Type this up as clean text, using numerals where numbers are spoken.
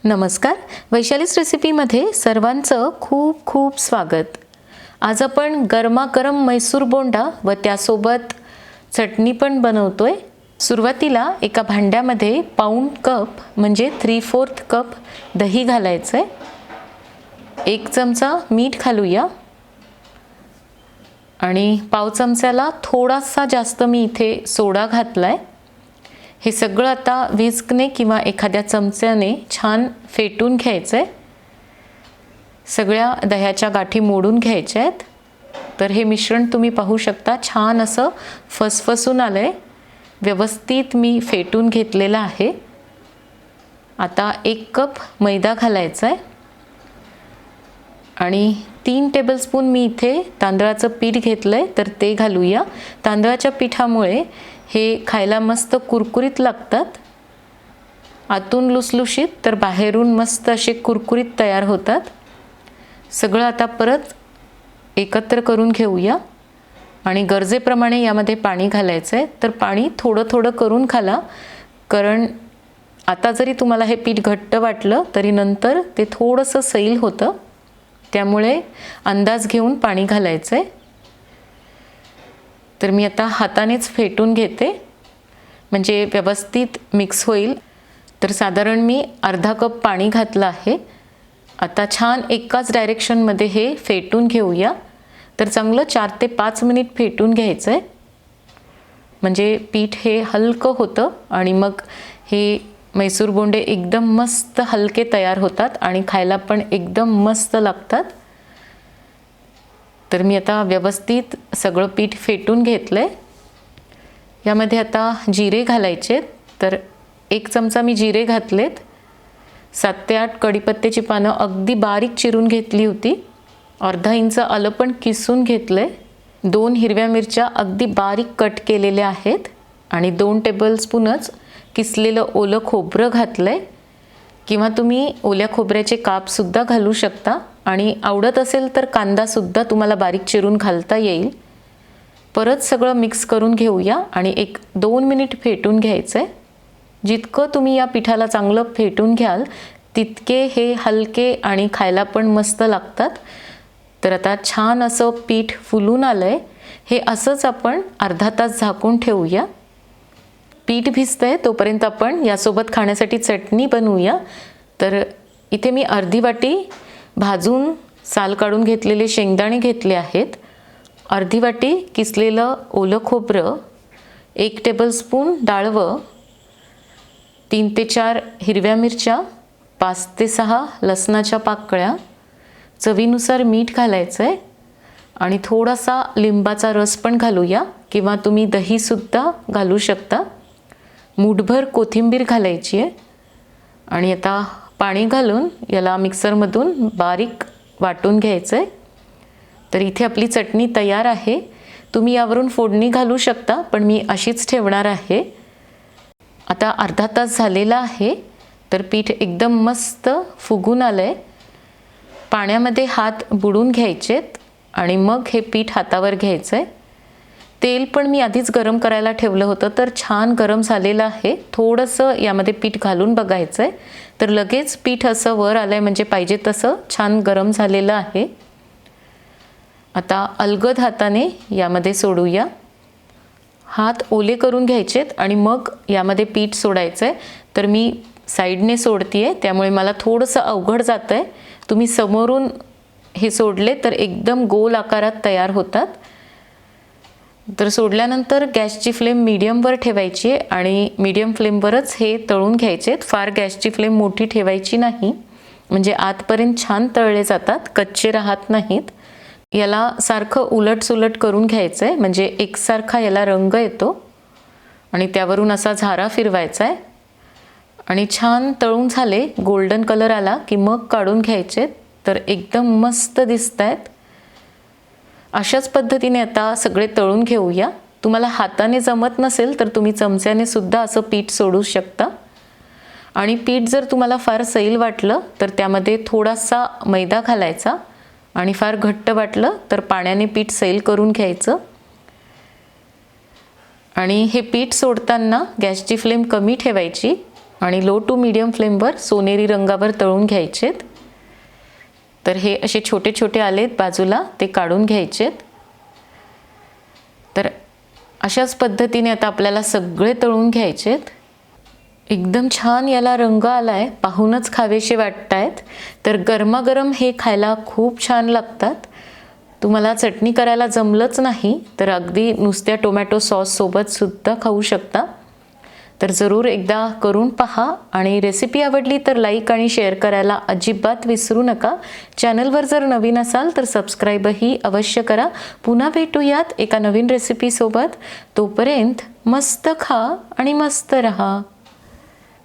नमस्कार, वैशालीस रेसिपीमध्ये सर्वांचं खूप खूप स्वागत। आज आपण गरमागरम मैसूर बोंडा व त्यासोबत चटणी पण बनवतोय। सुरुवातीला एका भांड्यामध्ये पाऊण कप म्हणजे 3/4 कप दही घालायचंय। 1 चमचा मीठ घालूया आणि पाव चमच्याला थोडासा जास्त मी इथे सोडा घातलाय। हे सगळं आता विस्कने किंवा एखाद्या चमच्याने छान फेटून घ्यायचंय। सगळ्या दह्याच्या गाठी मोडून घ्यायच्या आहेत। तर हे मिश्रण तुम्ही पाहू शकता, छान असं फसफसून आलंय। व्यवस्थित मी फेटून घेतलेलं आहे। आता 1 कप मैदा घालायचा आहे आणि 3 टेबलस्पून मी इथे तांदळाचं पीठ घेतलंय, तर ते घालूया। तांदळाच्या पिठामुळे हे खायला मस्त कुरकुरीत लागतात। आतून लुसलुशीत तर बाहेरून मस्त असे कुरकुरीत तयार होतात। सगळं आता परत एकत्र करून घेऊया आणि गरजेप्रमाणे यामध्ये पाणी घालायचं आहे। तर पाणी थोडं थोडं करून घाला, कारण आता जरी तुम्हाला हे पीठ घट्ट वाटलं तरी नंतर ते थोडंसं सैल होतं, त्यामुळे अंदाज घेऊन पाणी घालायचं आहे। तर मी आता हातानेच फेटून घेते म्हणजे व्यवस्थित मिक्स होईल। तर साधारण मी अर्धा कप पाणी घातलं आहे। आता छान एकाच डायरेक्शनमध्ये हे फेटून घेऊया। तर चांगलं 4 ते 5 मिनिट फेटून घ्यायचं आहे, म्हणजे पीठ हे हलकं होतं आणि मग हे मैसूर बोंडे एकदम मस्त हलके तयार होतात आणि खायला पण एकदम मस्त लागतात। तर मी आता व्यवस्थित सगळं पीठ फेटून घेतलंय। यामध्ये आता जिरे घालायचे। तर 1 चमचा मी जिरे घातलेत। 7 ते 8 कढीपत्त्याची पानं अगदी बारीक चिरून घेतली होती। अर्धा इंच आलं पण किसून घेतलंय। 2 हिरव्या मिरच्या अगदी बारीक कट केलेल्या आहेत आणि 2 टेबलस्पूनच किसलेलं ओलं खोबरं घातलंय, किंवा तुम्ही ओल्या खोबऱ्याचे कापसुद्धा घालू शकता आणि आवडत असेल तर कांदासुद्धा तुम्हाला बारीक चिरून घालता येईल। परत सगळं मिक्स करून घेऊया आणि 1-2 मिनिट फेटून घ्यायचं आहे। जितकं तुम्ही या पिठाला चांगलं फेटून घ्याल तितके हे हलके आणि खायला पण मस्त लागतात। तर आता छान असं पीठ फुलून आलंय। हे असंच आपण अर्धा तास झाकून ठेवूया। पीठ भिजतंय तोपर्यंत आपण यासोबत खाण्यासाठी चटणी बनवूया। तर इथे मी अर्धी वाटी भाजून साल काढून घेतलेले शेंगदाणे घेतले आहेत, अर्धी वाटी किसलेलं ओलं खोबरं, 1 टेबलस्पून डाळवं, 3 ते 4 हिरव्या मिरच्या, 5 ते 6 लसणाच्या पाकळ्या, चवीनुसार मीठ घालायचं आहे आणि थोडासा लिंबाचा रस पण घालूया, किंवा तुम्ही दहीसुद्धा घालू शकता। मूठभर कोथिंबीर घालायची आहे आणि आता पाणी घालून याला मिक्सरमधून बारीक वाटून घ्यायचं आहे। तर इथे आपली चटणी तयार आहे। तुम्ही यावरून फोडणी घालू शकता, पण मी अशीच ठेवणार आहे। आता अर्धा तास झालेला आहे। तर पीठ एकदम मस्त फुगून आलंय। पाण्यामध्ये हात बुडून घ्यायचेत आणि मग हे पीठ हातावर घ्यायचं आहे। तेल पण मी आधीच गरम करायला ठेवलं होतं, तर छान गरम झालेलं आहे। थोडंसं यामध्ये पीठ घालून बघायचं आहे, तर लगेच पीठ असं वर आलंय, म्हणजे पाहिजे तसं छान गरम झालेलं आहे। आता अलगद हाताने यामध्ये सोडूया। हात ओले करून घ्यायचेत आणि मग यामध्ये पीठ सोडायचं आहे। तर मी साईडने सोडतीये, त्यामुळे मला थोडंसं अवघड जातं आहे। तुम्ही समोरून हे सोडले तर एकदम गोल आकारात तयार होतात। तर सोडल्यानंतर गॅसची फ्लेम मीडियमवर ठेवायची आहे आणि मीडियम फ्लेमवरच हे तळून घ्यायचे। फार गॅसची फ्लेम मोठी ठेवायची नाही, म्हणजे आतपर्यंत छान तळले जातात, कच्चे राहत नाहीत। याला सारखं उलटसुलट करून घ्यायचं आहे, म्हणजे एकसारखा याला रंग येतो आणि त्यावरून असा झारा फिरवायचा आहे आणि छान तळून झाले, गोल्डन कलर आला की मग काढून घ्यायचे। तर एकदम मस्त दिसत आहेत। अशाच पद्धतीने आता सगळे तळून घेऊया। तुम्हाला हाताने जमत नसेल तर तुम्ही चमच्याने सुद्धा असं पीठ सोडू शकता आणि पीठ जर तुम्हाला फार सैल वाटलं तर त्यामध्ये थोडासा मैदा घालायचा आणि फार घट्ट वाटलं तर पाण्याने पीठ सैल करून घ्यायचं। आणि हे पीठ सोडताना गॅसची फ्लेम कमी ठेवायची आणि लो टू मीडियम फ्लेमवर सोनेरी रंगावर तळून घ्यायचेत. तर हे असे छोटे छोटे आलेत बाजूला, ते काढून घ्यायचेत. तर अशाच पद्धतीने आता आपल्याला सगळे तळून घ्यायचेत. एकदम छान याला रंग आला आहे, पाहूनच खावेसे वाटत आहेत. तर गरमागरम हे खायला खूप छान लागतात. तुम्हाला चटणी करायला जमलंच नाही तर अगदी नुसत्या टोमॅटो सॉससोबतसुद्धा खाऊ शकता. तर जरूर एकदा करून पहा आणि रेसिपी आवडली तर लाईक आणि शेअर करायला अजिबात विसरू नका. चॅनलवर जर नवीन असाल तर सबस्क्राईबही अवश्य करा. पुन्हा भेटूयात एका नवीन रेसिपीसोबत. तोपर्यंत मस्त खा आणि मस्त रहा.